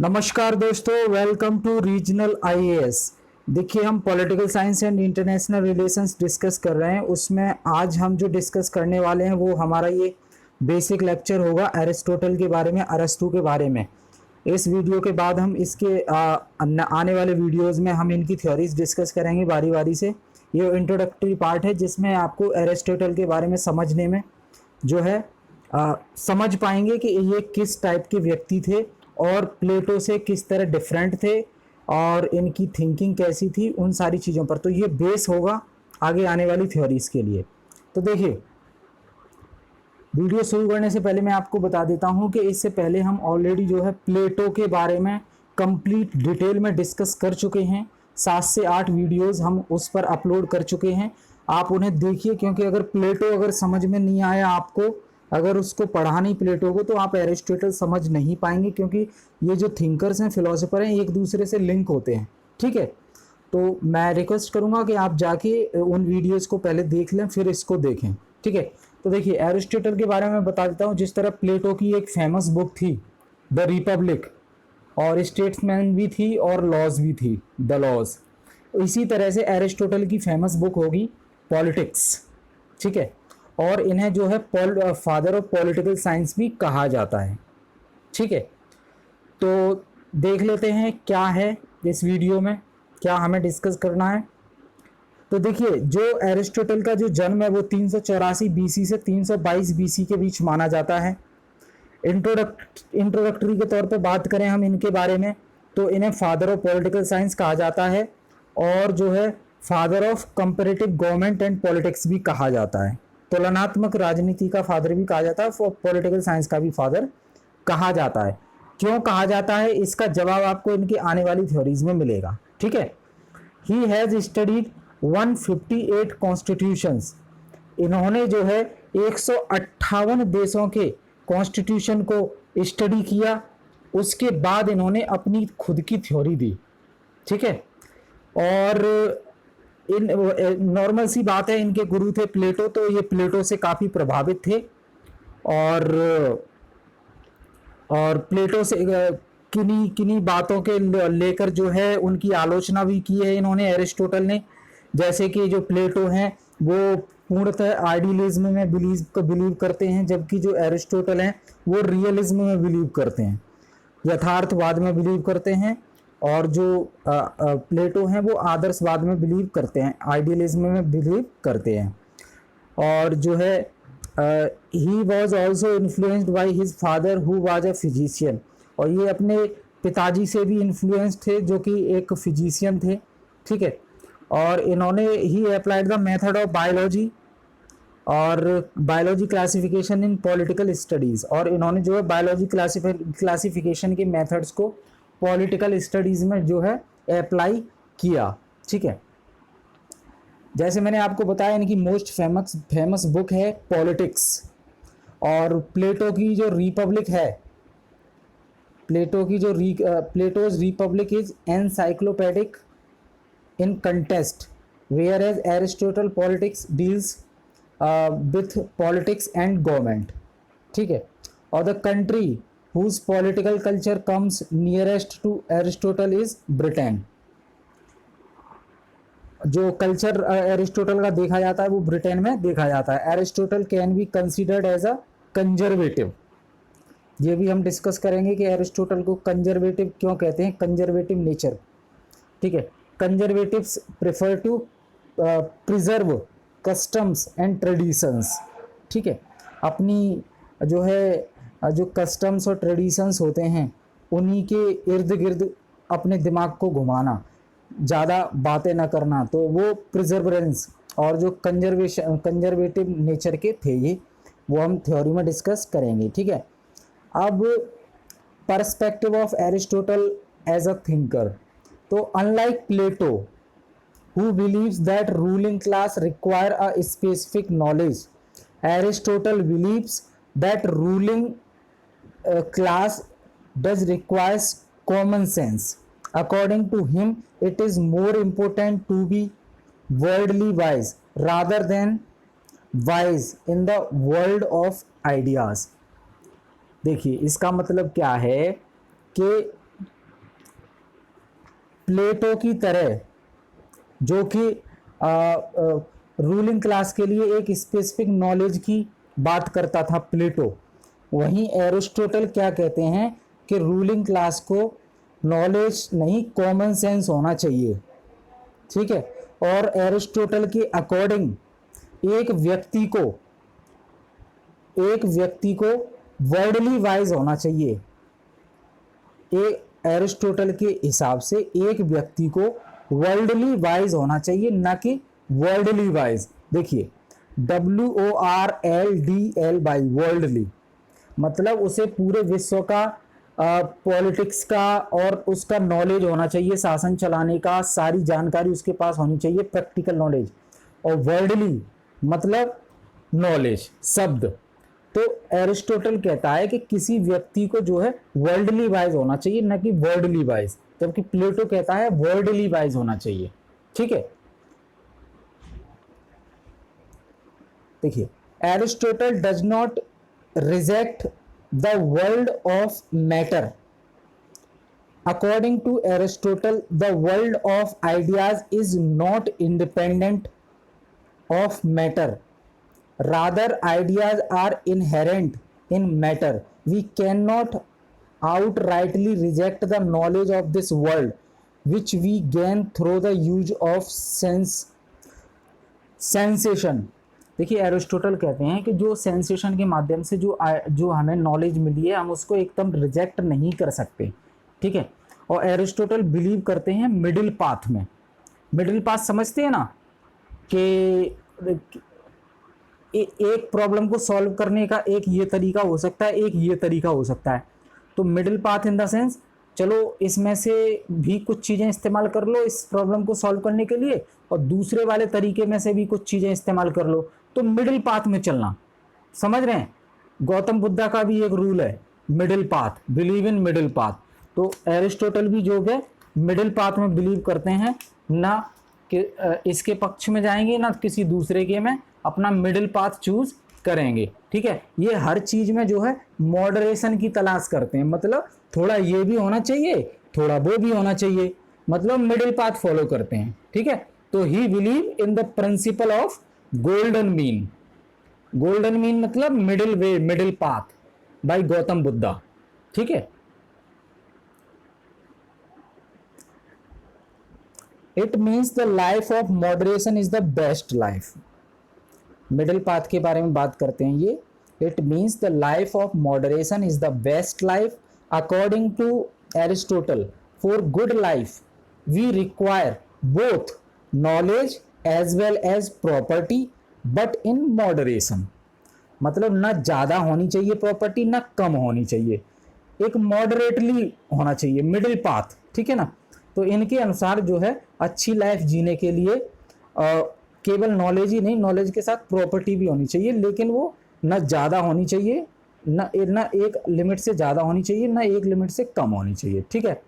नमस्कार दोस्तों, welcome to regional IAS. देखिए, हम political science and international relations discuss कर रहे हैं। उसमें आज हम जो डिस्कस करने वाले हैं वो हमारा ये बेसिक लेक्चर होगा अरिस्टोटल के बारे में, अरस्तु के बारे में। इस वीडियो के बाद हम इसके आने वाले वीडियोस में हम इनकी थ्योरीज डिस्कस करेंगे बारी बारी से। ये इंट्रोडक्टरी पार्ट है जिसमें आपको अरिस्टोटल के बारे में समझने में जो है समझ पाएंगे कि ये किस टाइप के व्यक्ति थे और प्लेटो से किस तरह डिफरेंट थे और इनकी थिंकिंग कैसी थी, उन सारी चीज़ों पर। तो ये बेस होगा आगे आने वाली थ्योरीज के लिए। तो देखिए, वीडियो शुरू करने से पहले मैं आपको बता देता हूँ कि इससे पहले हम ऑलरेडी जो है प्लेटो के बारे में कंप्लीट डिटेल में डिस्कस कर चुके हैं। 7 से 8 वीडियोस हम उस पर अपलोड कर चुके हैं। आप उन्हें देखिए, क्योंकि अगर प्लेटो अगर समझ में नहीं आया आपको, अगर उसको पढ़ा नहीं प्लेटो को, तो आप एरिस्टोटल समझ नहीं पाएंगे, क्योंकि ये जो थिंकर्स हैं, फिलोसोफर हैं, एक दूसरे से लिंक होते हैं। ठीक है, तो मैं रिक्वेस्ट करूंगा कि आप जाके उन वीडियोस को पहले देख लें, फिर इसको देखें। ठीक है, तो देखिए, एरिस्टोटल के बारे में बता देता हूँ। जिस तरह प्लेटो की एक फेमस बुक थी द रिपब्लिक, और स्टेट्समैन भी थी और लॉज भी थी, द लॉज, इसी तरह से एरिस्टोटल की फेमस बुक होगी पॉलिटिक्स। ठीक है, और इन्हें जो है फादर ऑफ पॉलिटिकल साइंस भी कहा जाता है। ठीक है, तो देख लेते हैं क्या है इस वीडियो में, क्या हमें डिस्कस करना है। तो देखिए, जो एरिस्टोटल का जो जन्म है वो 384 बीसी से 322 बीसी के बीच माना जाता है। इंट्रोडक्टरी के तौर पर बात करें हम इनके बारे में, तो इन्हें फादर ऑफ पॉलिटिकल साइंस कहा जाता है, और जो है father of comparative government and politics भी कहा जाता है। तुलनात्मक राजनीति का फादर भी कहा जाता है, और पॉलिटिकल साइंस का भी फादर कहा जाता है। क्यों कहा जाता है, इसका जवाब आपको इनकी आने वाली थ्योरीज में मिलेगा। ठीक है, ही हैज स्टडीड 158 कॉन्स्टिट्यूशंस। इन्होंने जो है 158 देशों के कॉन्स्टिट्यूशन को स्टडी किया। उसके बाद इन्होंने अपनी खुद की थ्योरी दी। ठीक है, और इन नॉर्मल सी बात है, इनके गुरु थे प्लेटो, तो ये प्लेटो से काफ़ी प्रभावित थे, और प्लेटो से किन्हीं किन्हीं बातों के लेकर जो है उनकी आलोचना भी की है इन्होंने, एरिस्टोटल ने। जैसे कि जो प्लेटो हैं वो पूर्णतः आइडियलिज्म में बिलीव करते हैं, जबकि जो एरिस्टोटल हैं वो रियलिज्म में बिलीव करते हैं, यथार्थवाद में बिलीव करते हैं। और जो प्लेटो हैं वो आदर्शवाद में बिलीव करते हैं, आइडियलिज्म में बिलीव करते हैं। और जो है he was also influenced by his father who was a physician, और ये अपने पिताजी से भी इन्फ्लुएंस थे जो कि एक फिजिशियन थे। ठीक है, और इन्होंने ही applied the method of biology और biology classification in political studies, और इन्होंने जो है बायोलॉजी क्लासिफिकेशन के मेथड्स को पॉलिटिकल स्टडीज़ में जो है अप्लाई किया। ठीक है, जैसे मैंने आपको बताया, इनकी मोस्ट फेमस बुक है पॉलिटिक्स, और प्लेटो की जो रिपब्लिक है, Plato's Republic is encyclopedic in contest, whereas Aristotle politics deals with politics and government. ठीक है, और the country whose political culture comes nearest to Aristotle is Britain। जो culture Aristotle का देखा जाता है वो ब्रिटेन में देखा जाता है। Aristotle can be considered as a conservative. ये भी हम डिस्कस करेंगे कि एरिस्टोटल को कंजर्वेटिव क्यों कहते हैं, कंजर्वेटिव नेचर। ठीक है, conservatives prefer to preserve customs and traditions. ठीक है, अपनी जो है जो कस्टम्स और ट्रेडिशंस होते हैं उन्हीं के इर्द गिर्द अपने दिमाग को घुमाना, ज़्यादा बातें ना करना, तो वो प्रिजर्वेंस और जो कंजर्वेटिव नेचर के थे ये, वो हम थ्योरी में डिस्कस करेंगे। ठीक है, अब perspective of Aristotle as a thinker, तो unlike Plato who believes that ruling class require a specific knowledge, Aristotle believes that ruling class does requires common sense. According to him, it is more important to be worldly wise rather than wise in the world of ideas। देखिए, इसका मतलब क्या है कि प्लेटो की तरह, जो कि रूलिंग क्लास के लिए एक स्पेसिफिक नॉलेज की बात करता था प्लेटो, वहीं एरिस्टोटल क्या कहते हैं कि रूलिंग क्लास को नॉलेज नहीं, कॉमन सेंस होना चाहिए। ठीक है, और एरिस्टोटल के अकॉर्डिंग एक व्यक्ति को वर्ल्डली वाइज होना चाहिए। एरिस्टोटल के हिसाब से एक व्यक्ति को वर्ल्डली वाइज होना चाहिए, ना कि वर्ल्डली वाइज। देखिए WORLDLY, वर्ल्डली मतलब उसे पूरे विश्व का पॉलिटिक्स का और उसका नॉलेज होना चाहिए, शासन चलाने का सारी जानकारी उसके पास होनी चाहिए, प्रैक्टिकल नॉलेज। और वर्ल्डली मतलब नॉलेज शब्द। तो एरिस्टोटल कहता है कि किसी व्यक्ति को जो है वर्ल्डली वाइज होना चाहिए, ना कि वर्ल्डली वाइज, जबकि प्लेटो कहता है वर्ल्डली वाइज होना चाहिए। ठीक है, देखिए Aristotle does not reject the world of matter. According to Aristotle the world of ideas is not independent of matter, rather ideas are inherent in matter. We cannot outrightly reject the knowledge of this world which we gain through the use of sensation। देखिए Aristotle कहते हैं कि जो sensation के माध्यम से जो हमें नॉलेज मिली है, हम उसको एकदम रिजेक्ट नहीं कर सकते। ठीक है, और एरिस्टोटल बिलीव करते हैं मिडिल पाथ में। मिडिल पाथ समझते हैं ना, कि एक प्रॉब्लम को सॉल्व करने का एक ये तरीका हो सकता है, एक ये तरीका हो सकता है। तो middle path in the sense, चलो इसमें से भी कुछ चीज़ें इस्तेमाल कर लो इस प्रॉब्लम को सॉल्व करने के लिए, और दूसरे वाले तरीके में से भी कुछ चीज़ें इस्तेमाल कर लो। तो मिडिल पाथ में चलना, समझ रहे हैं? गौतम बुद्धा का भी एक रूल है, middle path, believe in middle path. तो एरिस्टोटल भी जो है मिडिल पाथ में बिलीव करते हैं, ना कि इसके पक्ष में जाएंगे ना किसी दूसरे के में, अपना मिडिल पाथ चूज करेंगे। ठीक है, ये हर चीज में जो है मॉडरेशन की तलाश करते हैं, मतलब थोड़ा ये भी होना चाहिए, थोड़ा वो भी होना चाहिए, मतलब मिडिल पाथ फॉलो करते हैं। ठीक है, तो he believe in the principle of golden mean. Golden mean मतलब middle way, middle path by Gautam Buddha. ठीक है, it means the life of moderation is the best life. Middle path के बारे में बात करते हैं ये। It means the life of moderation is the best life according to Aristotle. For good life we require both knowledge as well as property but in moderation. मतलब ना ज़्यादा होनी चाहिए प्रॉपर्टी, ना कम होनी चाहिए, एक मॉडरेटली होना चाहिए, मिडिल पाथ। ठीक है ना, तो इनके अनुसार जो है अच्छी लाइफ जीने के लिए केवल नॉलेज ही नहीं, नॉलेज के साथ प्रॉपर्टी भी होनी चाहिए, लेकिन वो ना ज़्यादा होनी चाहिए, ना एक लिमिट से ज़्यादा होनी चाहिए, ना एक लिमिट से कम होनी चाहिए। ठीक है,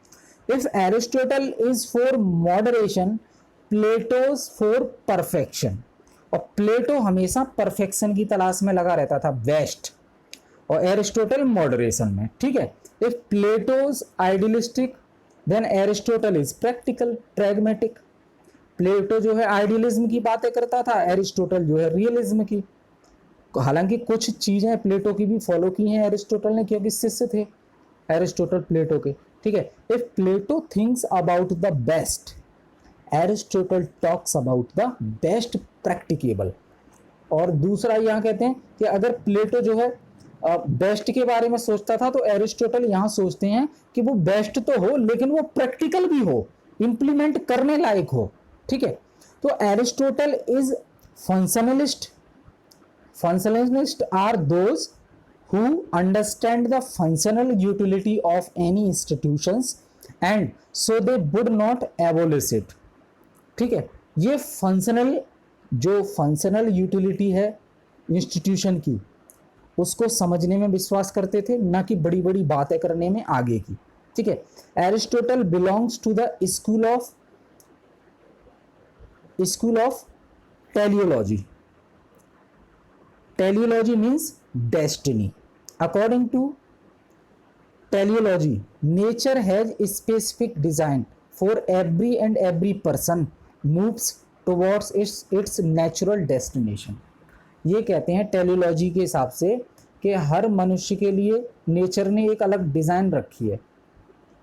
if Aristotle is for moderation, Plato's for perfection. और प्लेटो हमेशा परफेक्शन की तलाश में लगा रहता था, बेस्ट, और एरिस्टोटल मॉडरेशन में। ठीक है, if Plato's idealistic then Aristotle is practical, pragmatic. Plato जो है आइडियलिज्म की बातें करता था, एरिस्टोटल जो है रियलिज्म की। हालांकि कुछ चीजें प्लेटो की भी फॉलो की हैं एरिस्टोटल ने, क्योंकि शिष्य थे एरिस्टोटल प्लेटो के। ठीक है, if Plato thinks about the best, Aristotle talks about the best practicable. और दूसरा यहाँ कहते हैं कि अगर प्लेटो जो है बेस्ट के बारे में सोचता था, तो एरिस्टोटल यहाँ सोचते हैं कि वो बेस्ट तो हो, लेकिन वो प्रैक्टिकल भी हो, इंप्लीमेंट करने लायक हो। ठीक है, तो Aristotle is functionalist. Functionalist are those who understand the functional utility of any institutions and so they would not abolish it। ठीक है, ये फंक्शनल, जो फंक्शनल यूटिलिटी है इंस्टीट्यूशन की, उसको समझने में विश्वास करते थे, ना कि बड़ी बड़ी बातें करने में आगे की। ठीक है, Aristotle belongs to the school of teleology. Teleology means destiny. According to teleology, nature has a specific design for every and every person moves towards its natural destination. ये कहते हैं टेलीलॉजी के हिसाब से कि हर मनुष्य के लिए नेचर ने एक अलग डिज़ाइन रखी है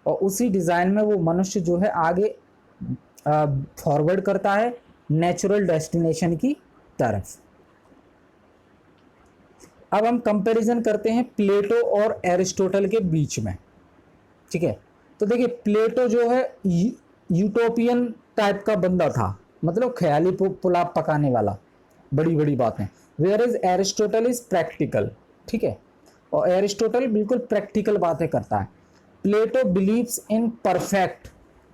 और उसी डिज़ाइन में वो मनुष्य जो है आगे फॉरवर्ड करता है नेचुरल डेस्टिनेशन की तरफ। अब हम कंपैरिजन करते हैं प्लेटो और एरिस्टोटल के बीच में, ठीक है। तो देखिए प्लेटो जो है यूटोपियन टाइप का बंदा था, मतलब ख्याली पुलाव पकाने वाला, बड़ी बड़ी बातें। Where is Aristotle is practical, ठीक है, और एरिस्टोटल बिल्कुल प्रैक्टिकल बातें करता है। Plato believes in perfect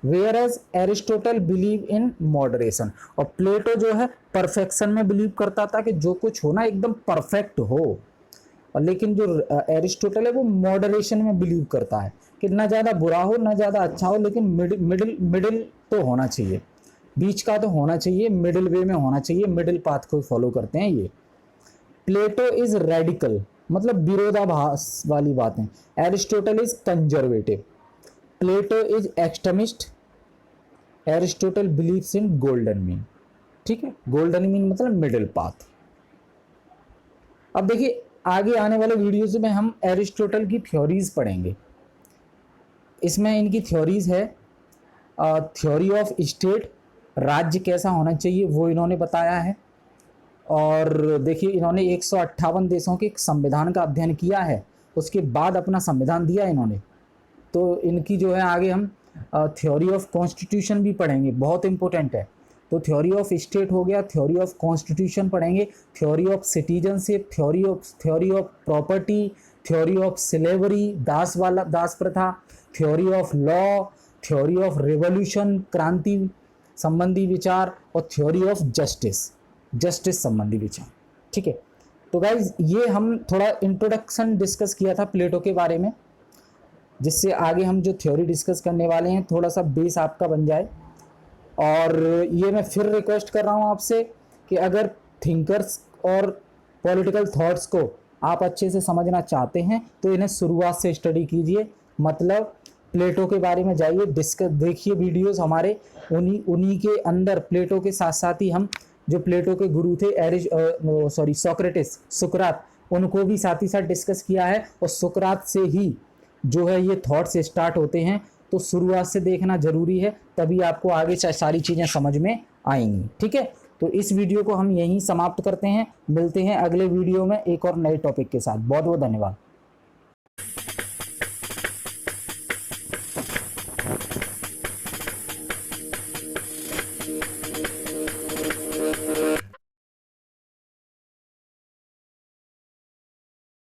whereas Aristotle believe in moderation. और प्लेटो जो है परफेक्शन में बिलीव करता था कि जो कुछ हो ना एकदम परफेक्ट हो, और लेकिन जो एरिस्टोटल है वो मॉडरेशन में बिलीव करता है कि ना ज़्यादा बुरा हो ना ज़्यादा अच्छा हो, लेकिन मिडिल तो होना चाहिए, बीच का तो होना चाहिए, मिडिल वे में होना चाहिए, मिडिल पाथ को फॉलो करते हैं ये। प्लेटो इज रेडिकल, मतलब विरोधाभास वाली बातें। Aristotle is conservative, Plato is extremist, Aristotle believes in golden mean, ठीक है। गोल्डन मीन मतलब मिडिल पाथ। अब देखिए आगे आने वाले वीडियोज में हम एरिस्टोटल की थ्योरीज पढ़ेंगे। इसमें इनकी थ्योरीज है थ्योरी ऑफ स्टेट, राज्य कैसा होना चाहिए वो इन्होंने बताया है। और देखिए इन्होंने 158 देशों के संविधान का अध्ययन किया है, उसके बाद अपना संविधान दिया इन्होंने। तो इनकी जो है आगे हम थ्योरी ऑफ कॉन्स्टिट्यूशन भी पढ़ेंगे, बहुत इंपॉर्टेंट है। तो थ्योरी ऑफ स्टेट हो गया, थ्योरी ऑफ कॉन्स्टिट्यूशन पढ़ेंगे, theory of citizenship, theory of property, theory of slavery, दास प्रथा, theory of law, theory of revolution, क्रांति संबंधी विचार, और थ्योरी ऑफ जस्टिस संबंधी विचार, ठीक है। तो गाइज ये हम थोड़ा इंट्रोडक्शन डिस्कस किया था प्लेटो के बारे में, जिससे आगे हम जो थ्योरी डिस्कस करने वाले हैं थोड़ा सा बेस आपका बन जाए। और ये मैं फिर रिक्वेस्ट कर रहा हूँ आपसे कि अगर थिंकर्स और पॉलिटिकल थॉट्स को आप अच्छे से समझना चाहते हैं तो इन्हें शुरुआत से स्टडी कीजिए, मतलब प्लेटो के बारे में जाइए, डिस्कस देखिए वीडियोस हमारे, उन्हीं के अंदर प्लेटो के साथ साथ ही हम जो प्लेटो के गुरु थे सुकरात, उनको भी साथ ही साथ डिस्कस किया है। और सुकरात से ही जो है ये थॉट्स स्टार्ट होते हैं, तो शुरुआत से देखना जरूरी है, तभी आपको आगे सारी चीज़ें समझ में आएंगी, ठीक है। तो इस वीडियो को हम यहीं समाप्त करते हैं, मिलते हैं अगले वीडियो में एक और नए टॉपिक के साथ। बहुत बहुत धन्यवाद।